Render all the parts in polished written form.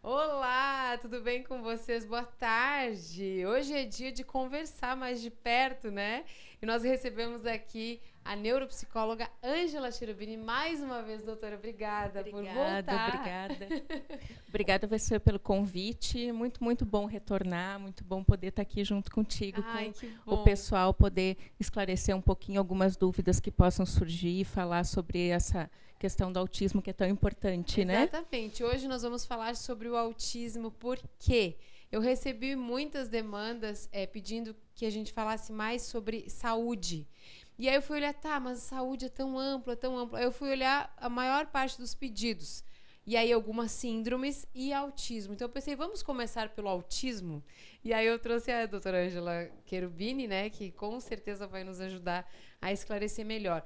Olá, tudo bem com vocês? Boa tarde. Hoje é dia de conversar mais de perto, né? E nós recebemos aqui a neuropsicóloga Ângela Cherubini. Mais uma vez, doutora, obrigada por Obrigada, voltar. obrigada. Obrigada a você pelo convite. Muito bom retornar, muito bom poder estar aqui junto contigo, Ai, com que o bom. pessoal, poder esclarecer um pouquinho algumas dúvidas que possam surgir e falar sobre essa questão do autismo que é tão importante, né? Exatamente. Hoje nós vamos falar sobre o autismo, por quê? Eu recebi muitas demandas pedindo que a gente falasse mais sobre saúde. E aí eu fui olhar, tá, mas a saúde é tão ampla, tão ampla. Aí eu fui olhar a maior parte dos pedidos. E aí algumas síndromes e autismo. Então eu pensei, vamos começar pelo autismo? E aí eu trouxe a doutora Ângela Cherubini, né, que com certeza vai nos ajudar a esclarecer melhor.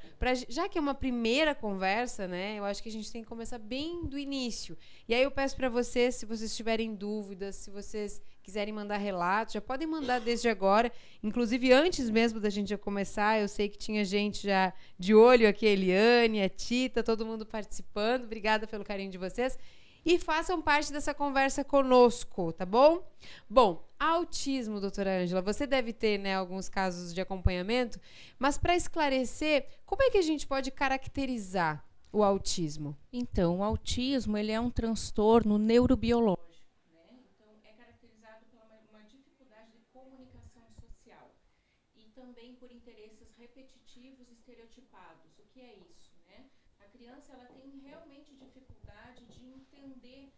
Já que é uma primeira conversa, né, eu acho que a gente tem que começar bem do início. E aí eu peço para vocês, se vocês tiverem dúvidas, se vocês quiserem mandar relatos, já podem mandar desde agora. Inclusive, antes mesmo da gente já começar, eu sei que tinha gente já de olho aqui, a Eliane, a Tita, todo mundo participando. Obrigada pelo carinho de vocês. E façam parte dessa conversa conosco, tá bom? Bom, autismo, doutora Ângela, você deve ter, né, alguns casos de acompanhamento, mas para esclarecer, como é que a gente pode caracterizar o autismo? Então, o autismo ele é um transtorno neurobiológico. Então, é caracterizado por uma dificuldade de comunicação social e também por interesses repetitivos e estereotipados. O que é isso, né? A criança ela tem realmente dificuldade de entender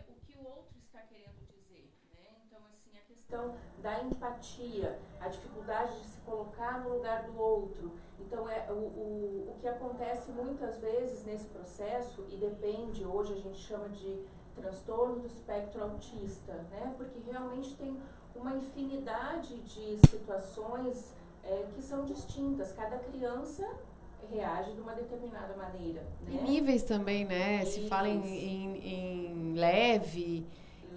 o que o outro está querendo dizer, né? Então, assim, a questão da empatia, a dificuldade de se colocar no lugar do outro. Então, o que acontece muitas vezes nesse processo, e depende, hoje a gente chama de transtorno do espectro autista, né? Porque realmente tem uma infinidade de situações que são distintas. Cada criança reage de uma determinada maneira, E né? níveis também, né? Se fala Níveis, em leve,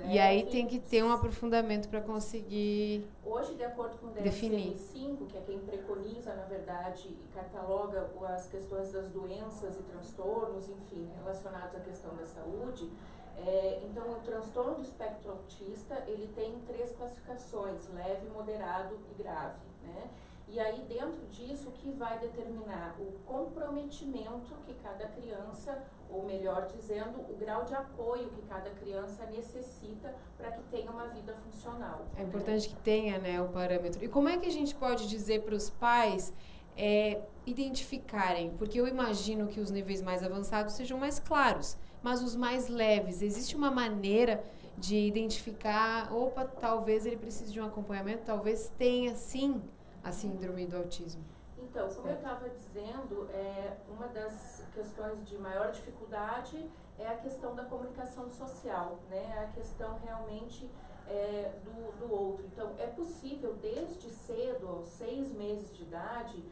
e aí tem leve. que ter um aprofundamento para conseguir Hoje, de acordo com o definir. DSM-5, que é quem preconiza, na verdade, e cataloga as questões das doenças e transtornos, enfim, relacionados à questão da saúde, então o transtorno do espectro autista, ele tem 3 classificações: leve, moderado e grave, né? E aí, dentro disso, o que vai determinar o comprometimento que cada criança, ou melhor dizendo, o grau de apoio que cada criança necessita para que tenha uma vida funcional. É importante que tenha, né, o parâmetro. E como é que a gente pode dizer para os pais identificarem? Porque eu imagino que os níveis mais avançados sejam mais claros, mas os mais leves, existe uma maneira de identificar, opa, talvez ele precise de um acompanhamento, talvez tenha sim a síndrome do autismo. Então, como eu estava dizendo, uma das questões de maior dificuldade é a questão da comunicação social, né? A questão realmente do outro. Então, é possível, desde cedo, aos 6 meses de idade,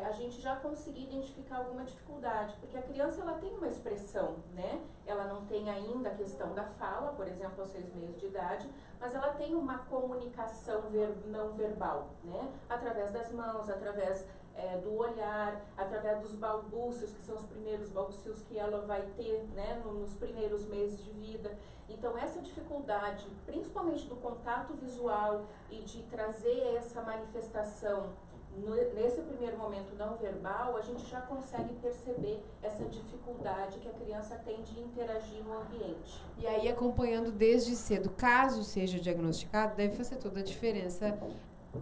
a gente já conseguir identificar alguma dificuldade, porque a criança ela tem uma expressão, né? Ela não tem ainda a questão da fala, por exemplo, aos 6 meses de idade, mas ela tem uma comunicação não verbal, né? Através das mãos, através do olhar, através dos balbúcios, que são os primeiros balbúcios que ela vai ter, né, nos primeiros meses de vida. Então, essa dificuldade, principalmente do contato visual e de trazer essa manifestação nesse primeiro momento não verbal, a gente já consegue perceber essa dificuldade que a criança tem de interagir no ambiente. E aí, acompanhando desde cedo, caso seja diagnosticado, deve fazer toda a diferença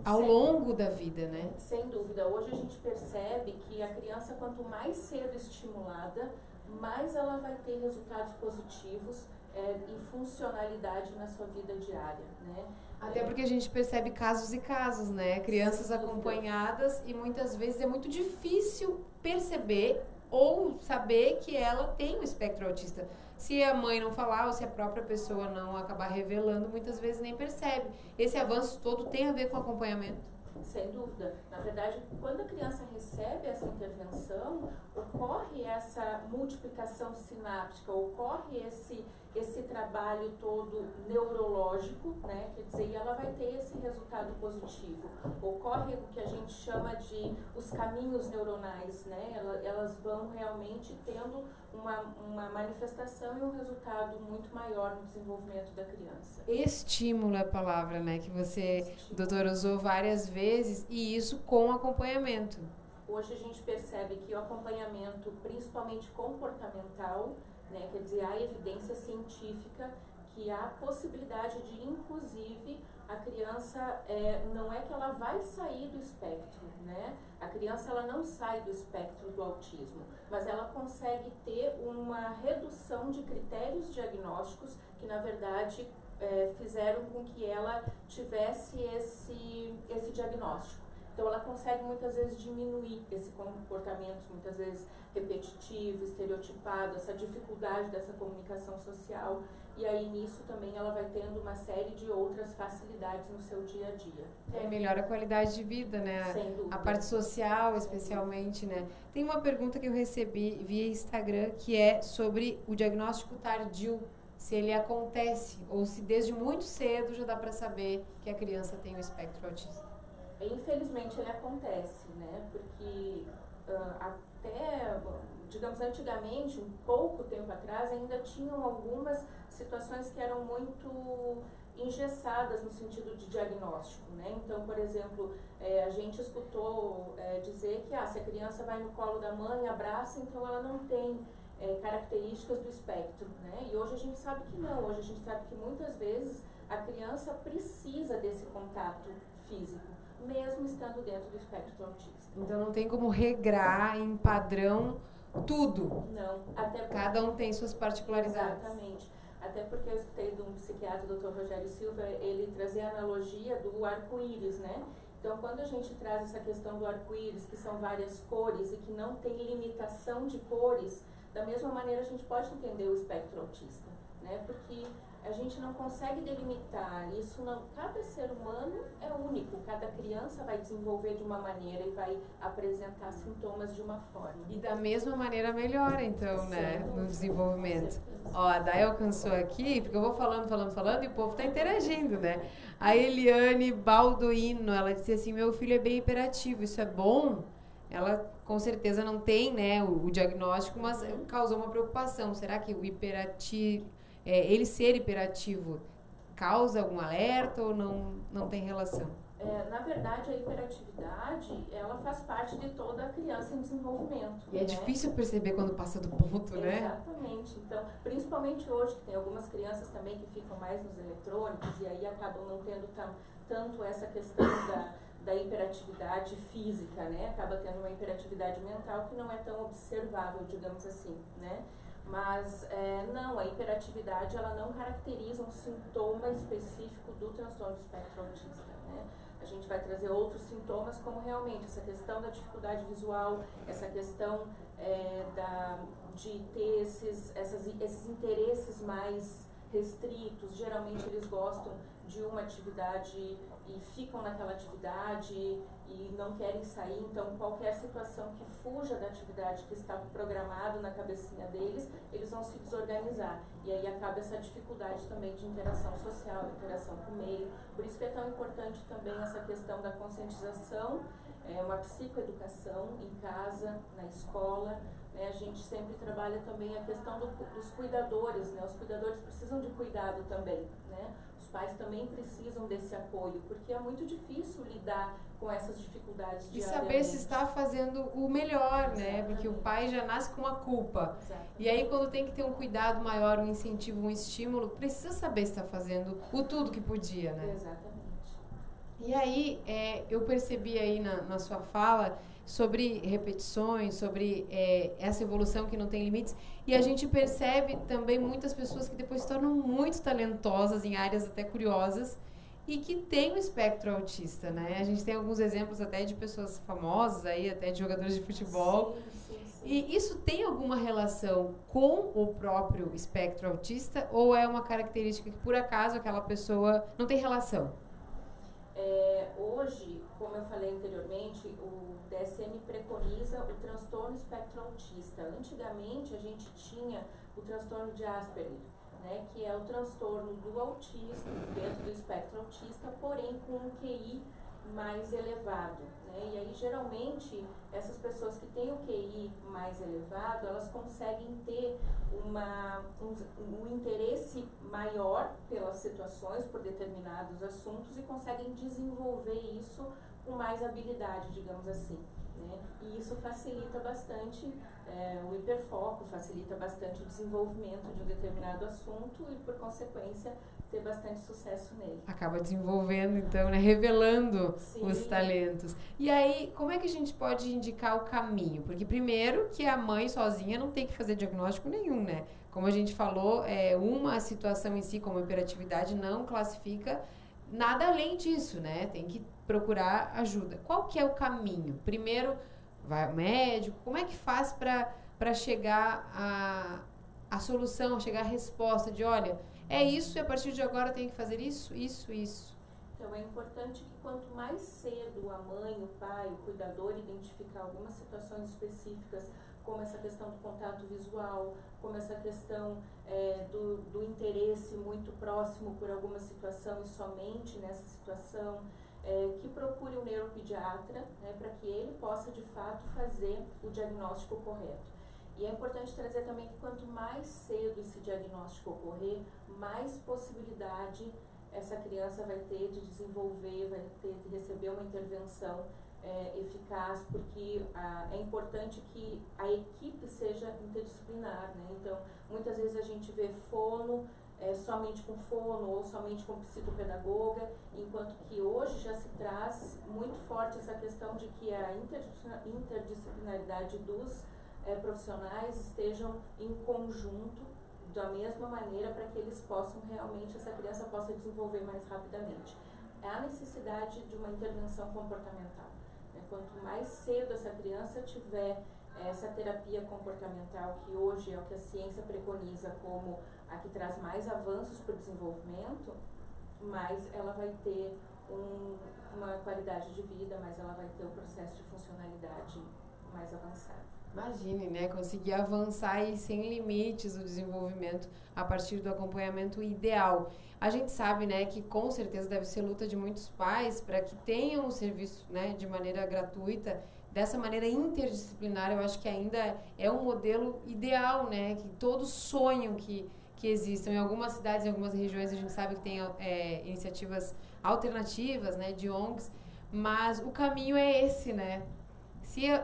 ao longo da vida, né? Sem dúvida. Hoje a gente percebe que a criança, quanto mais cedo estimulada, mais ela vai ter resultados positivos e funcionalidade na sua vida diária, né? Até porque a gente percebe casos e casos, né? Crianças acompanhadas e muitas vezes é muito difícil perceber ou saber que ela tem o espectro autista. Se a mãe não falar ou se a própria pessoa não acabar revelando, muitas vezes nem percebe. Esse avanço todo tem a ver com acompanhamento. Sem dúvida. Na verdade, quando a criança recebe essa intervenção, ocorre essa multiplicação sináptica, ocorre esse trabalho todo neurológico, né? Quer dizer, e ela vai ter esse resultado positivo. Ocorre o que a gente chama de os caminhos neuronais, né? Elas vão realmente tendo uma manifestação e um resultado muito maior no desenvolvimento da criança. Estímulo é a palavra, né, que você, doutora, usou várias vezes, e isso com acompanhamento. Hoje a gente percebe que o acompanhamento, principalmente comportamental, né, quer dizer, há evidência científica que há possibilidade de, inclusive, a criança, não é que ela vai sair do espectro, né? A criança ela não sai do espectro do autismo, mas ela consegue ter uma redução de critérios diagnósticos que, na verdade, fizeram com que ela tivesse esse diagnóstico. Então, ela consegue muitas vezes diminuir esse comportamento, muitas vezes repetitivo, estereotipado, essa dificuldade dessa comunicação social. E aí, nisso também, ela vai tendo uma série de outras facilidades no seu dia a dia. Melhora a qualidade de vida, né? Sem dúvida. A parte social, especialmente, né? Tem uma pergunta que eu recebi via Instagram, que é sobre o diagnóstico tardio. Se ele acontece, ou se desde muito cedo já dá para saber que a criança tem o espectro autista. Infelizmente ele acontece, né? Porque até, digamos, antigamente, um pouco tempo atrás, ainda tinham algumas situações que eram muito engessadas no sentido de diagnóstico, né? Então, por exemplo, a gente escutou dizer que se a criança vai no colo da mãe, abraça, então ela não tem características do espectro, né? E hoje a gente sabe que não, hoje a gente sabe que muitas vezes a criança precisa desse contato físico, mesmo estando dentro do espectro autista. Então não tem como regrar em padrão tudo. Não, até porque cada um tem suas particularidades. Exatamente. Até porque eu escutei de um psiquiatra, o Dr. Rogério Silva, ele trazia a analogia do arco-íris, né? Então, quando a gente traz essa questão do arco-íris, que são várias cores e que não tem limitação de cores, da mesma maneira a gente pode entender o espectro autista, né? Porque a gente não consegue delimitar isso, não. Cada ser humano é único, cada criança vai desenvolver de uma maneira e vai apresentar sintomas de uma forma. E da mesma maneira melhora, então, né, no desenvolvimento. Ó, a Day alcançou aqui, porque eu vou falando e o povo tá interagindo, né? A Eliane Balduino, ela disse assim, meu filho é bem hiperativo, isso é bom? Ela com certeza não tem, né, o diagnóstico, mas causou uma preocupação. Será que o ele ser hiperativo causa algum alerta ou não tem relação? Na verdade, a hiperatividade, ela faz parte de toda criança em desenvolvimento. E é difícil perceber quando passa do ponto, né? Exatamente. Então, principalmente hoje, que tem algumas crianças também que ficam mais nos eletrônicos e aí acabam não tendo tanto essa questão da hiperatividade física, né? Acaba tendo uma hiperatividade mental que não é tão observável, digamos assim, né? Mas não, a hiperatividade ela não caracteriza um sintoma específico do transtorno do espectro autista, né? A gente vai trazer outros sintomas como realmente essa questão da dificuldade visual, essa questão de ter esses interesses mais restritos. Geralmente eles gostam de uma atividade e ficam naquela atividade e não querem sair, então qualquer situação que fuja da atividade que está programado na cabecinha deles, eles vão se desorganizar. E aí acaba essa dificuldade também de interação social, interação com o meio. Por isso que é tão importante também essa questão da conscientização, uma psicoeducação em casa, na escola. A gente sempre trabalha também a questão dos cuidadores, né? Os cuidadores precisam de cuidado também, né? Os pais também precisam desse apoio, porque é muito difícil lidar com essas dificuldades diariamente. E saber se está fazendo o melhor, né? Porque o pai já nasce com uma culpa. Exatamente. E aí, quando tem que ter um cuidado maior, um incentivo, um estímulo, precisa saber se está fazendo o tudo que podia, né? Exatamente. E aí, eu percebi aí na sua fala sobre repetições, sobre essa evolução que não tem limites. E a gente percebe também muitas pessoas que depois se tornam muito talentosas em áreas até curiosas e que têm o espectro autista, né? A gente tem alguns exemplos até de pessoas famosas aí, até de jogadores de futebol. Sim. E isso tem alguma relação com o próprio espectro autista ou é uma característica que por acaso aquela pessoa não tem relação? Hoje, como eu falei anteriormente, o DSM preconiza o transtorno espectro autista. Antigamente, a gente tinha o transtorno de Asperger, né, que é o transtorno do autismo, dentro do espectro autista, porém com um QI mais elevado, né? E aí, geralmente, essas pessoas que têm o QI mais elevado, elas conseguem ter um interesse maior pelas situações, por determinados assuntos, e conseguem desenvolver isso com mais habilidade, digamos assim, né? E isso facilita bastante o hiperfoco, facilita bastante o desenvolvimento de um determinado assunto e, por consequência, ter bastante sucesso nele. Acaba desenvolvendo, então, né? Revelando Sim. Os talentos. E aí, como é que a gente pode indicar o caminho? Porque, primeiro, que a mãe sozinha não tem que fazer diagnóstico nenhum, né? Como a gente falou, uma situação em si, como hiperatividade, não classifica nada além disso, né? Tem que procurar ajuda. Qual que é o caminho? Primeiro, vai ao médico? Como é que faz para chegar a solução, chegar à resposta de, olha, é isso e a partir de agora tem que fazer isso, isso, isso? Então, é importante que quanto mais cedo a mãe, o pai, o cuidador identificar algumas situações específicas, como essa questão do contato visual, como essa questão do interesse muito próximo por alguma situação e somente nessa situação, que procure um neuropediatra, né, para que ele possa, de fato, fazer o diagnóstico correto. E é importante trazer também que quanto mais cedo esse diagnóstico ocorrer, mais possibilidade essa criança vai ter de desenvolver, vai ter de receber uma intervenção eficaz, porque é importante que a equipe seja interdisciplinar, né? Então, muitas vezes a gente vê fono, somente com fono ou somente com psicopedagoga, enquanto que hoje já se traz muito forte essa questão de que a interdisciplinaridade dos profissionais estejam em conjunto da mesma maneira para que eles possam realmente, essa criança possa desenvolver mais rapidamente. Há necessidade de uma intervenção comportamental, né? Quanto mais cedo essa criança tiver essa terapia comportamental, que hoje é o que a ciência preconiza como a que traz mais avanços para o desenvolvimento, mais ela vai ter uma qualidade de vida, mais ela vai ter um processo de funcionalidade mais avançado. Imagine, né? Conseguir avançar e sem limites o desenvolvimento a partir do acompanhamento ideal. A gente sabe, né, que com certeza deve ser luta de muitos pais para que tenham o serviço, né, de maneira gratuita. Dessa maneira interdisciplinar, eu acho que ainda é um modelo ideal, né, que todos sonham que existam. Em algumas cidades, em algumas regiões, a gente sabe que tem iniciativas alternativas, né, de ONGs, mas o caminho é esse, né?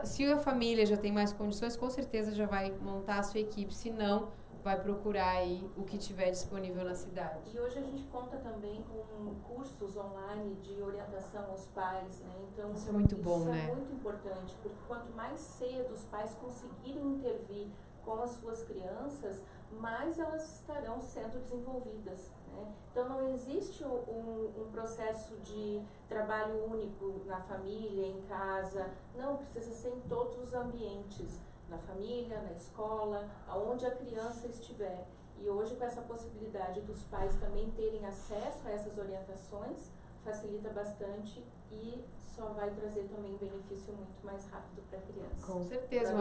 Se a família já tem mais condições, com certeza já vai montar a sua equipe. Se não, vai procurar aí o que tiver disponível na cidade. E hoje a gente conta também com cursos online de orientação aos pais, né? Então, isso é muito bom, né? Isso é muito importante, porque quanto mais cedo os pais conseguirem intervir com as suas crianças, mais elas estarão sendo desenvolvidas, né? Então, não existe um processo de trabalho único na família, em casa. Não, precisa ser em todos os ambientes, na família, na escola, aonde a criança estiver. E hoje, com essa possibilidade dos pais também terem acesso a essas orientações, facilita bastante e só vai trazer também um benefício muito mais rápido para a criança. Com certeza,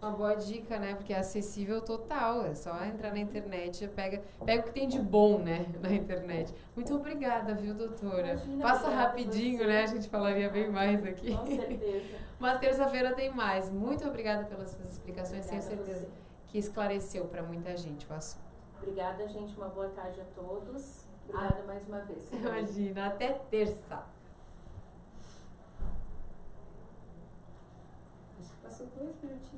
uma boa dica, né? Porque é acessível total, é só entrar na internet, pega o que tem de bom, né, na internet. Muito obrigada, viu, doutora? Imagina, passa rapidinho, né? A gente falaria bem mais aqui. Com certeza. Mas terça-feira tem mais. Muito obrigada pelas suas explicações, tenho certeza que esclareceu para muita gente o assunto. Obrigada, gente. Uma boa tarde a todos. Obrigada mais uma vez. Imagina, até terça. Passou 2 minutinhos.